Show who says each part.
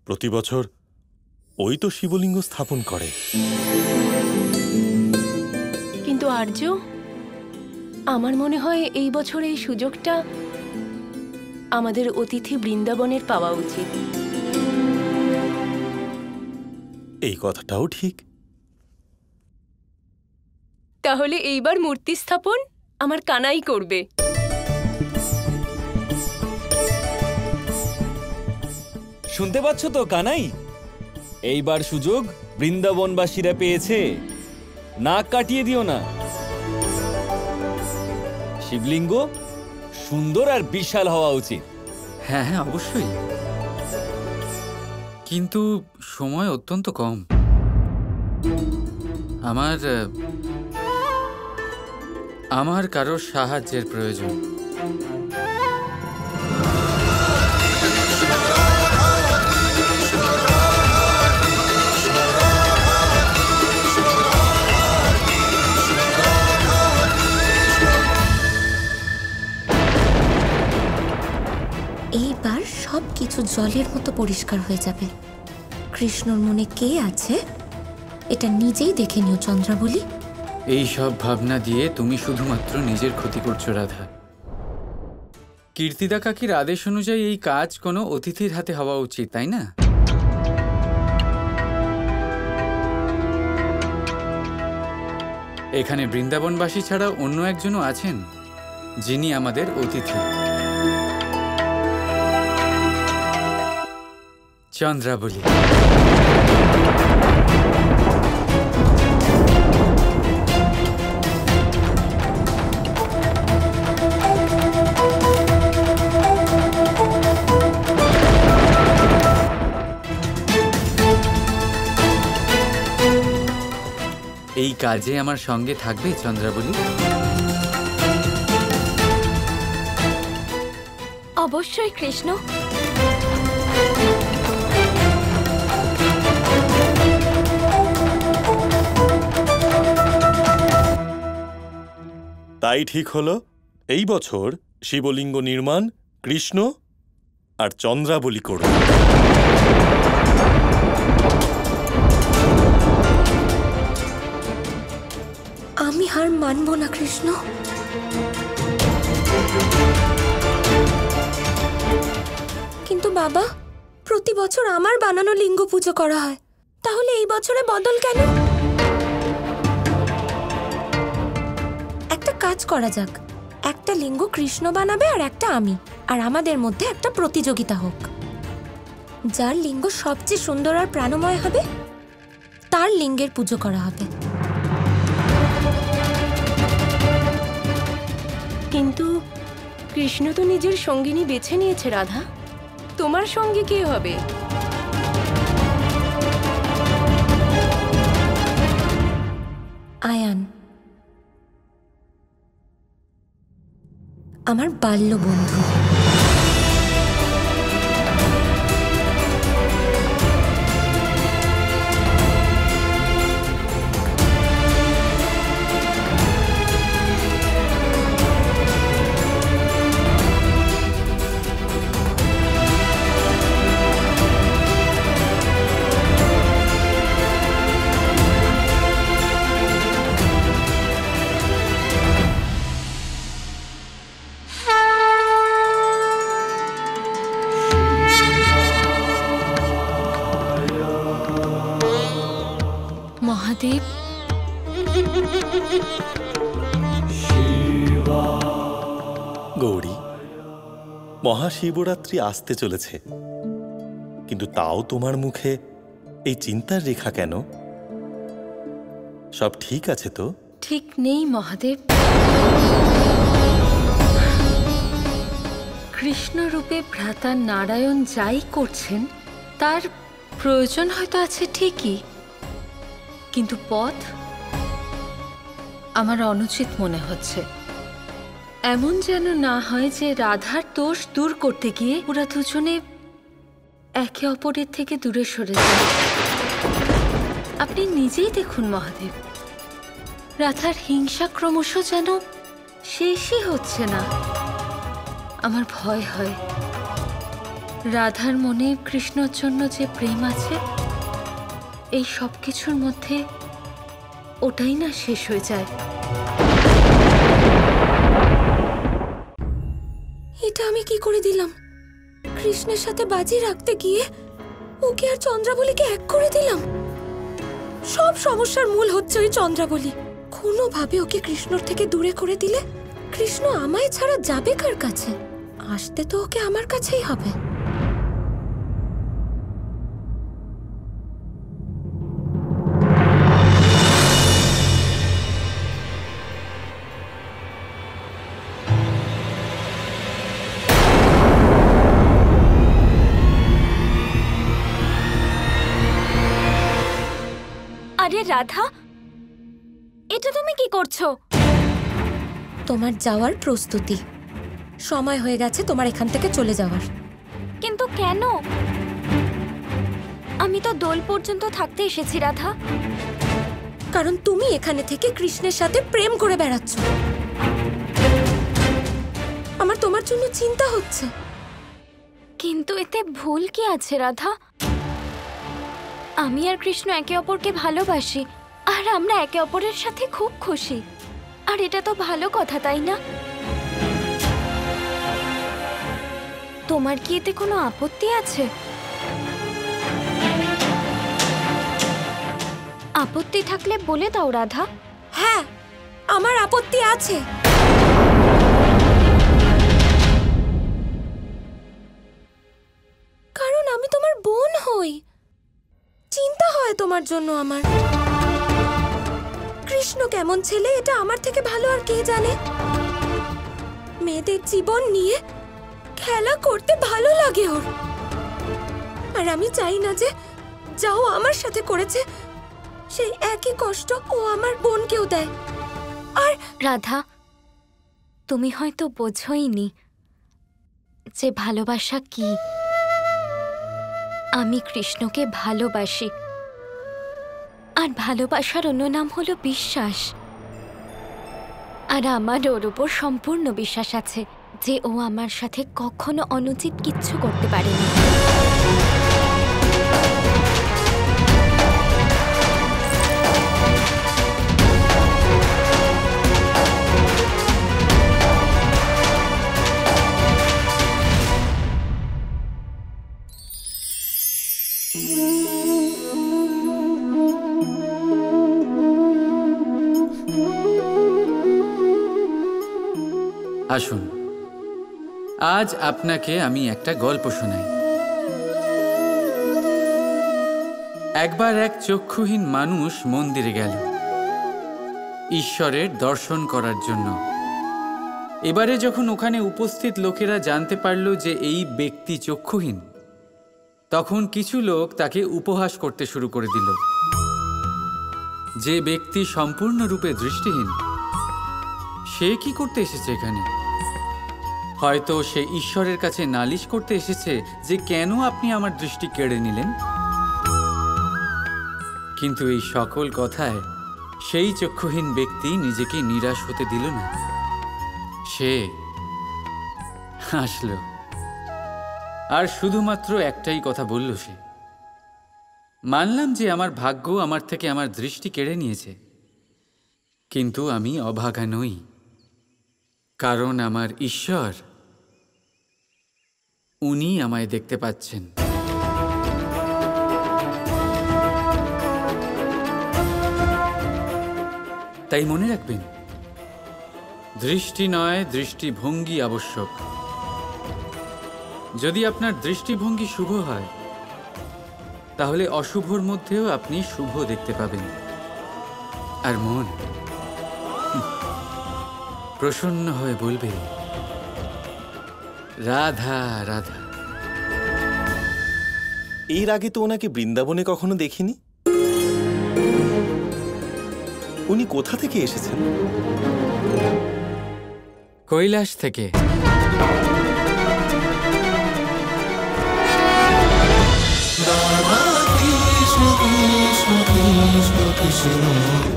Speaker 1: প্রতি বছর ওই তো শিবলিঙ্গ স্থাপন করে।
Speaker 2: কিন্তু আর্য, আমার মনে হয় এই বছর এই সুযোগটা আমাদের অতিথি বৃন্দাবনের পাওয়া উচিত।
Speaker 1: এই কথাটাও ঠিক।
Speaker 2: তাহলে এইবার মূর্তি স্থাপন আমার কানাই করবে।
Speaker 3: শুনতে পাচ্ছ তো কানাই? এইবার সুযোগ বৃন্দাবনবাসীরা পেয়েছে, নাক কাটিয়ে দিও না। শিবলিঙ্গ সুন্দর আর বিশাল হওয়া উচিত।
Speaker 4: হ্যাঁ হ্যাঁ, অবশ্যই, কিন্তু সময় অত্যন্ত কম। আমার কারোর সাহায্যের প্রয়োজন।
Speaker 5: এইবার সবকিছু জলের মতো পরিষ্কার হয়ে যাবে। কৃষ্ণর মনে কে আছে এটা নিজেই দেখে নিও চন্দ্রাবলী।
Speaker 4: এই সব ভাবনা দিয়ে তুমি শুধুমাত্র নিজের ক্ষতি করছো রাধা। কীর্তিদা কাকির আদেশ অনুযায়ী এই কাজ কোনো অতিথির হাতে হওয়া উচিত, তাই না? এখানে বৃন্দাবনবাসী ছাড়া অন্য একজনও আছেন যিনি আমাদের অতিথি, চন্দ্রাবলী। এই কাজে আমার সঙ্গে থাকবে চন্দ্রাবলী?
Speaker 5: অবশ্যই কৃষ্ণ।
Speaker 1: তাই ঠিক হলো, এই বছর শিবলিঙ্গ নির্মাণ কৃষ্ণ আর চন্দ্রাবলী করবে।
Speaker 5: আমি হার মানব না কৃষ্ণ। কিন্তু বাবা, প্রতি বছর আমার বানানো লিঙ্গ পুজো করা হয়, তাহলে এই বছরে বদল কেন? একটা কাজ করা যাক, একটা লিঙ্গ কৃষ্ণ বানাবে আর একটা আমি, আর আমাদের মধ্যে একটা প্রতিযোগিতা হোক। যার লিঙ্গ সবচেয়ে সুন্দর আর প্রাণময় হবে তার লিঙ্গের পুজো করা হবে।
Speaker 2: কিন্তু কৃষ্ণ তো নিজের সঙ্গিনী বেছে নিয়েছে রাধা, তোমার সঙ্গে কে হবে?
Speaker 5: আয়ান, আমার বাল্য বন্ধু।
Speaker 2: মহাদেব,
Speaker 1: গৌরী, মহাশিবরাত্রি আসতে চলেছে, কিন্তু তাও তোমার মুখে এই চিন্তার রেখা কেন? সব ঠিক আছে তো?
Speaker 2: ঠিক নেই মহাদেব। কৃষ্ণরূপে ভ্রাতা নারায়ণ যাই করছেন তার প্রয়োজন হয়তো আছে ঠিকই, কিন্তু পথ আমার অনুচিত মনে হচ্ছে। এমন যেন না হয় যে রাধার দোষ দূর করতে গিয়ে ওরা দুজনে একে অপরের থেকে দূরে সরে যায়। আপনি নিজেই দেখুন মহাদেব, রাধার হিংসা ক্রমশ যেন শেষই হচ্ছে না। আমার ভয় হয় রাধার মনে কৃষ্ণর জন্য যে প্রেম আছে, এই সব কিছুর মধ্যে ওটাই না শেষ হয়ে যায়।
Speaker 5: এটা আমি কি করে দিলাম? কৃষ্ণের সাথে বাজি রাখতে গিয়ে ওকে আর চন্দ্রাবলীকে এক করে দিলাম। সব সমস্যার মূল হচ্ছে ওই চন্দ্রাবলী। কোনোভাবে ওকে কৃষ্ণর থেকে দূরে করে দিলে কৃষ্ণ আমায় ছাড়া যাবে কার কাছে? আসতে তো ওকে আমার কাছেই হবে।
Speaker 6: আরে রাধা, এটা তুমি কি করছো?
Speaker 5: তোমার যাওয়ার প্রস্তুতি। সময় হয়ে গেছে তোমার এখান থেকে চলে যাওয়ার।
Speaker 6: কিন্তু কেন? আমি তো দোল পর্যন্ত থাকতে এসেছি রাধা।
Speaker 5: কারণ তুমি এখানে থেকে কৃষ্ণের সাথে প্রেম করে বেড়াচ্ছ। আমার তোমার জন্য চিন্তা হচ্ছে।
Speaker 6: কিন্তু এতে ভুল কি আছে রাধা? আমি আর কৃষ্ণ একে অপরকে ভালোবাসি, আর আমরা একে অপরের সাথে খুব খুশি। আর এটা তো ভালো কথা, তাই না? তোমার কি এতে কোনো আপত্তি আছে? আপত্তি থাকলে বলে দাও রাধা।
Speaker 5: হ্যাঁ, আমার আপত্তি আছে। কারণ আমি তোমার বোন হই। চিন্তা হয় তোমার জন্য আমার। কৃষ্ণ কেমন ছেলে এটা আমার থেকে ভালো আর কে জানে? মেয়েদের জীবন নিয়ে খেলা করতে ভালো লাগে ওর। আর আমি চাই না যে যাও আমার সাথে করেছে সেই একই কষ্ট ও আমার বোনকেও দেয়। আর
Speaker 6: রাধা, তুমি হয়তো বোঝোইনি যে ভালোবাসা কি। আমি কৃষ্ণকে ভালোবাসি, আর ভালোবাসার অন্য নাম হলো বিশ্বাস। আর আমার ওর উপর সম্পূর্ণ বিশ্বাস আছে যে ও আমার সাথে কখনো অনুচিত কিচ্ছু করতে পারেনি।
Speaker 4: আসুন, আজ আপনাকে আমি একটা গল্প শোনাই। একবার এক চক্ষুহীন মানুষ মন্দিরে গেল ঈশ্বরের দর্শন করার জন্য। এবারে যখন ওখানে উপস্থিত লোকেরা জানতে পারল যে এই ব্যক্তি চক্ষুহীন, তখন কিছু লোক তাকে উপহাস করতে শুরু করে দিল। যে ব্যক্তি সম্পূর্ণরূপে দৃষ্টিহীন, সে কি করতে এসেছে এখানে? হয়তো সে ঈশ্বরের কাছে নালিশ করতে এসেছে যে কেন আপনি আমার দৃষ্টি কেড়ে নিলেন। কিন্তু এই সকল কথায় সেই চক্ষুহীন ব্যক্তি নিজেকে নিরাশ হতে দিল না। সে হাসল আর শুধুমাত্র একটাই কথা বলল সে, মানলাম যে আমার ভাগ্য আমার থেকে আমার দৃষ্টি কেড়ে নিয়েছে, কিন্তু আমি অভাগা নই, কারণ আমার ঈশ্বর, উনি আমায় দেখতে পাচ্ছেন। তাই মনে রাখবেন, দৃষ্টি নয় দৃষ্টিভঙ্গি আবশ্যক। যদি আপনার দৃষ্টিভঙ্গি শুভ হয়, তাহলে অশুভর মধ্যেও আপনি শুভ দেখতে পাবেন। আর মন প্রসন্ন হয়ে বলবে, রাধা রাধা।
Speaker 1: এর আগে তো ওনাকে বৃন্দাবনে কখনো দেখিনি। উনি কোথা থেকে এসেছেন?
Speaker 4: কৈলাস থেকে।
Speaker 7: Krishna Krishna Krishna Krishna